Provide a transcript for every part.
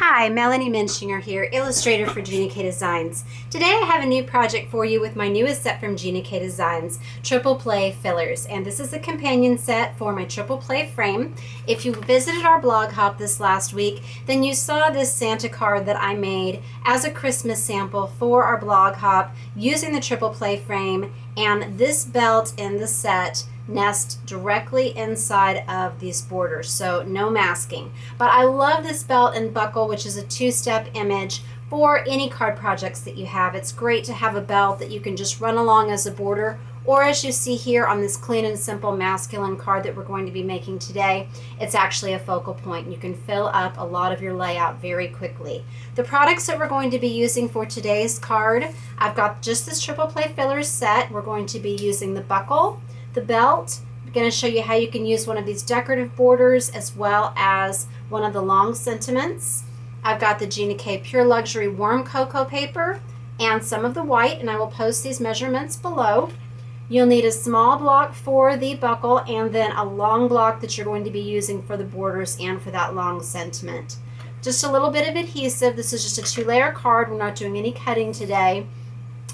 Hi, Melanie Muenchinger here, illustrator for Gina K Designs. Today I have a new project for you with my newest set from Gina K Designs, Triple Play Fillers. And this is a companion set for my Triple Play frame. If you visited our blog hop this last week, then you saw this Santa card that I made as a Christmas sample for our blog hop using the Triple Play frame, and this belt in the set nest directly inside of these borders, so no masking. But I love this belt and buckle, which is a two-step image for any card projects that you have. It's great to have a belt that you can just run along as a border, or as you see here on this clean and simple masculine card that we're going to be making today, it's actually a focal point. You can fill up a lot of your layout very quickly. The products that we're going to be using for today's card, I've got just this Triple Play Fillers set. We're going to be using the buckle, the belt. I'm going to show you how you can use one of these decorative borders as well as one of the long sentiments. I've got the Gina K Pure Luxury Warm Cocoa Paper and some of the white, and I will post these measurements below. You'll need a small block for the buckle and then a long block that you're going to be using for the borders and for that long sentiment. Just a little bit of adhesive. This is just a two-layer card. We're not doing any cutting today.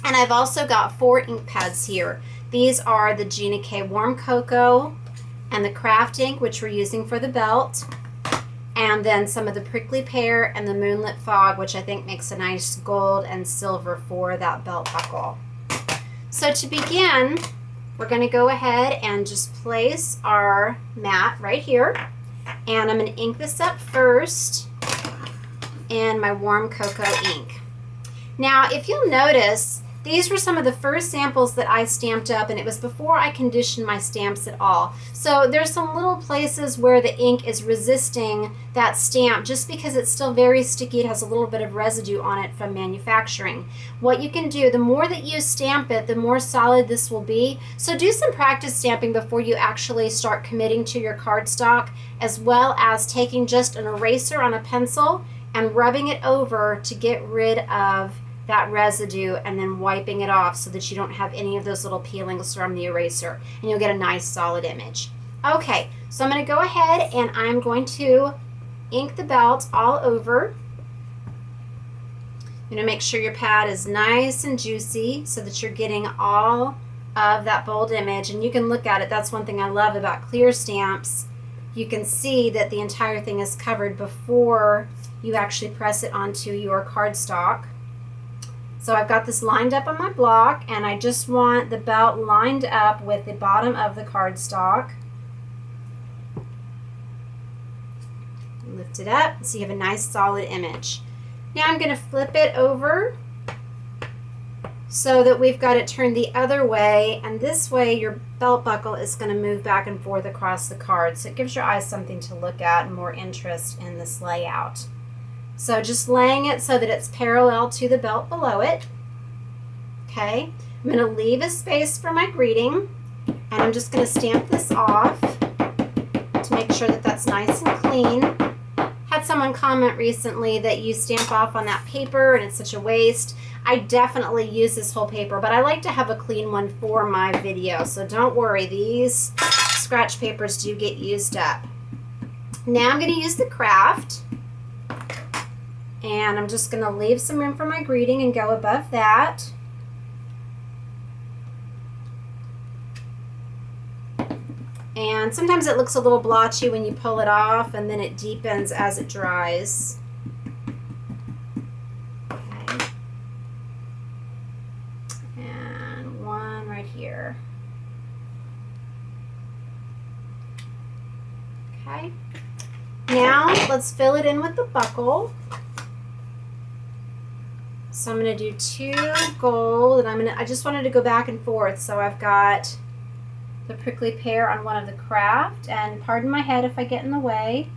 And I've also got 4 ink pads here. These are the Gina K Warm Cocoa and the Kraft ink, which we're using for the belt, and then some of the Prickly Pear and the Moonlit Fog, which I think makes a nice gold and silver for that belt buckle. So to begin, we're going to go ahead and just place our mat right here, and I'm going to ink this up first in my warm cocoa ink. Now, if you'll notice, these were some of the first samples that I stamped up, and it was before I conditioned my stamps at all. So there's some little places where the ink is resisting that stamp just because it's still very sticky. It has a little bit of residue on it from manufacturing. What you can do, the more that you stamp it, the more solid this will be. So do some practice stamping before you actually start committing to your cardstock, as well as taking just an eraser on a pencil and rubbing it over to get rid of that residue, and then wiping it off so that you don't have any of those little peelings from the eraser, and you'll get a nice solid image. Okay, so I'm going to go ahead and I'm going to ink the belt all over. You're going to make sure your pad is nice and juicy so that you're getting all of that bold image, and you can look at it. That's one thing I love about clear stamps. You can see that the entire thing is covered before you actually press it onto your cardstock. So I've got this lined up on my block, and I just want the belt lined up with the bottom of the cardstock. Lift it up so you have a nice solid image. Now I'm going to flip it over so that we've got it turned the other way, and this way your belt buckle is going to move back and forth across the card, so it gives your eyes something to look at and more interest in this layout. So just laying it so that it's parallel to the belt below it. Okay, I'm going to leave a space for my greeting, and I'm just going to stamp this off to make sure that that's nice and clean. Had someone comment recently that you stamp off on that paper and it's such a waste. I definitely use this whole paper, but I like to have a clean one for my video, so don't worry, these scratch papers do get used up. Now I'm going to use the Kraft. And I'm just going to leave some room for my greeting and go above that. And sometimes it looks a little blotchy when you pull it off, and then it deepens as it dries. Okay. And one right here. Okay. Now let's fill it in with the buckle. So I'm going to do 2 gold, and I just wanted to go back and forth. So I've got the Prickly Pear on one of the Kraft, and pardon my head if I get in the way,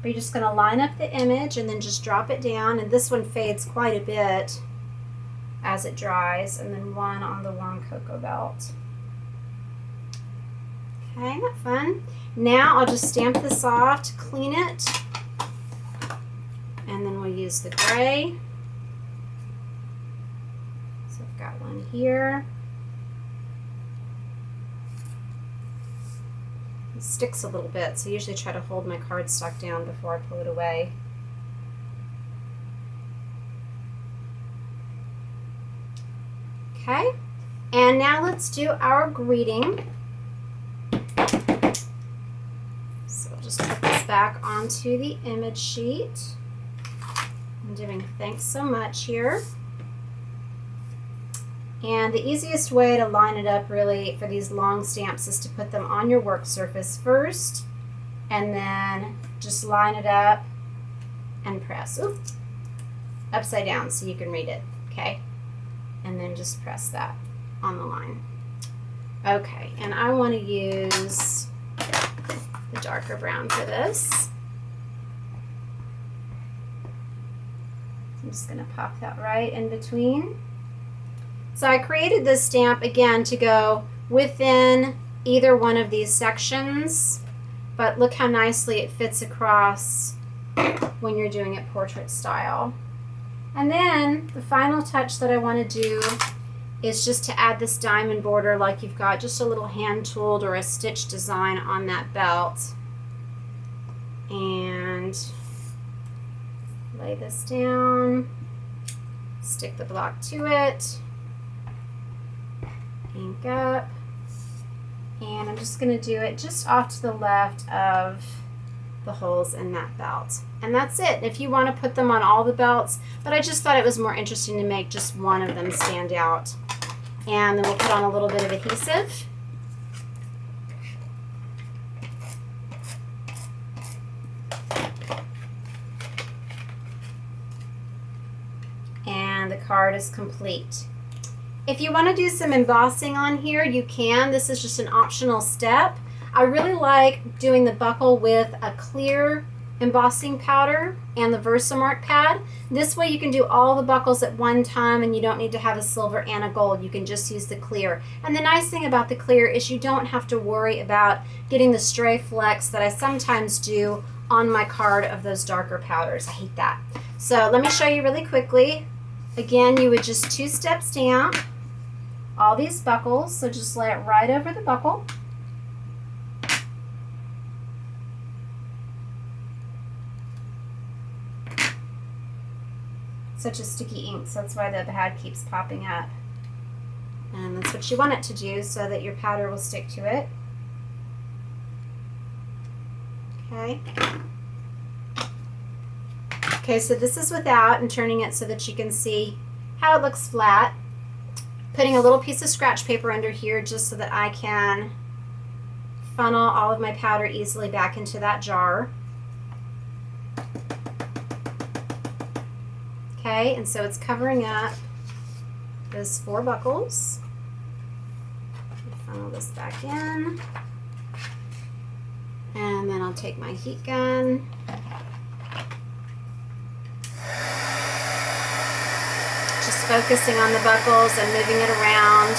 but you're just going to line up the image and then just drop it down, and this one fades quite a bit as it dries, and then one on the warm cocoa belt. Okay, not fun. Now I'll just stamp this off to clean it, and then we'll use the gray. Got one here. It sticks a little bit, so I usually try to hold my cardstock down before I pull it away. Okay, and now let's do our greeting. So we'll just put this back onto the image sheet. I'm doing thanks so much here. And the easiest way to line it up really for these long stamps is to put them on your work surface first and then just line it up and press. Oop, upside down so you can read it, okay? And then just press that on the line. Okay, and I want to use the darker brown for this. I'm just going to pop that right in between. So I created this stamp again to go within either one of these sections, but look how nicely it fits across when you're doing it portrait style. And then the final touch that I want to do is just to add this diamond border, like you've got just a little hand tooled or a stitch design on that belt. And lay this down, stick the block to it, ink up, and I'm just going to do it just off to the left of the holes in that belt. And that's it. If you want to put them on all the belts, but I just thought it was more interesting to make just one of them stand out. And then we'll put on a little bit of adhesive. And the card is complete. If you want to do some embossing on here, you can. This is just an optional step. I really like doing the buckle with a clear embossing powder and the Versamark pad. This way you can do all the buckles at one time and you don't need to have a silver and a gold. You can just use the clear. And the nice thing about the clear is you don't have to worry about getting the stray flecks that I sometimes do on my card of those darker powders. I hate that. So let me show you really quickly. Again, you would just two-step stamp all these buckles, so just lay it right over the buckle. Such a sticky ink, so that's why the pad keeps popping up. And that's what you want it to do so that your powder will stick to it. Okay. Okay, so this is without, and turning it so that you can see how it looks flat. Putting a little piece of scratch paper under here just so that I can funnel all of my powder easily back into that jar. Okay, and so it's covering up those 4 buckles. Funnel this back in. And then I'll take my heat gun. Just focusing on the buckles and moving it around.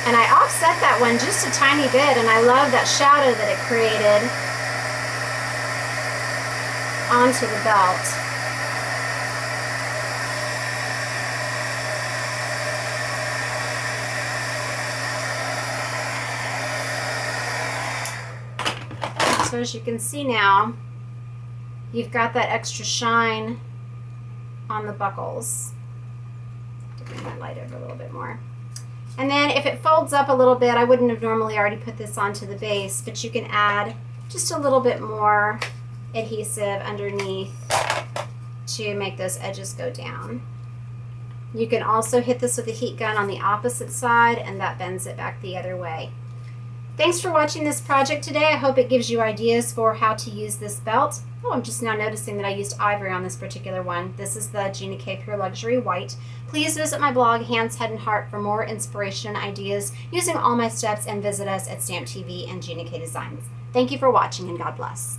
And I offset that one just a tiny bit, and I love that shadow that it created onto the belt. So as you can see now, you've got that extra shine on the buckles. To bring that light over a little bit more. And then if it folds up a little bit, I wouldn't have normally already put this onto the base, but you can add just a little bit more adhesive underneath to make those edges go down. You can also hit this with a heat gun on the opposite side, and that bends it back the other way. Thanks for watching this project today. I hope it gives you ideas for how to use this belt. Oh, I'm just now noticing that I used ivory on this particular one. This is the Gina K Pure Luxury White. Please visit my blog, Hands, Head, and Heart, for more inspiration and ideas using all my steps, and visit us at Stamp TV and Gina K Designs. Thank you for watching, and God bless.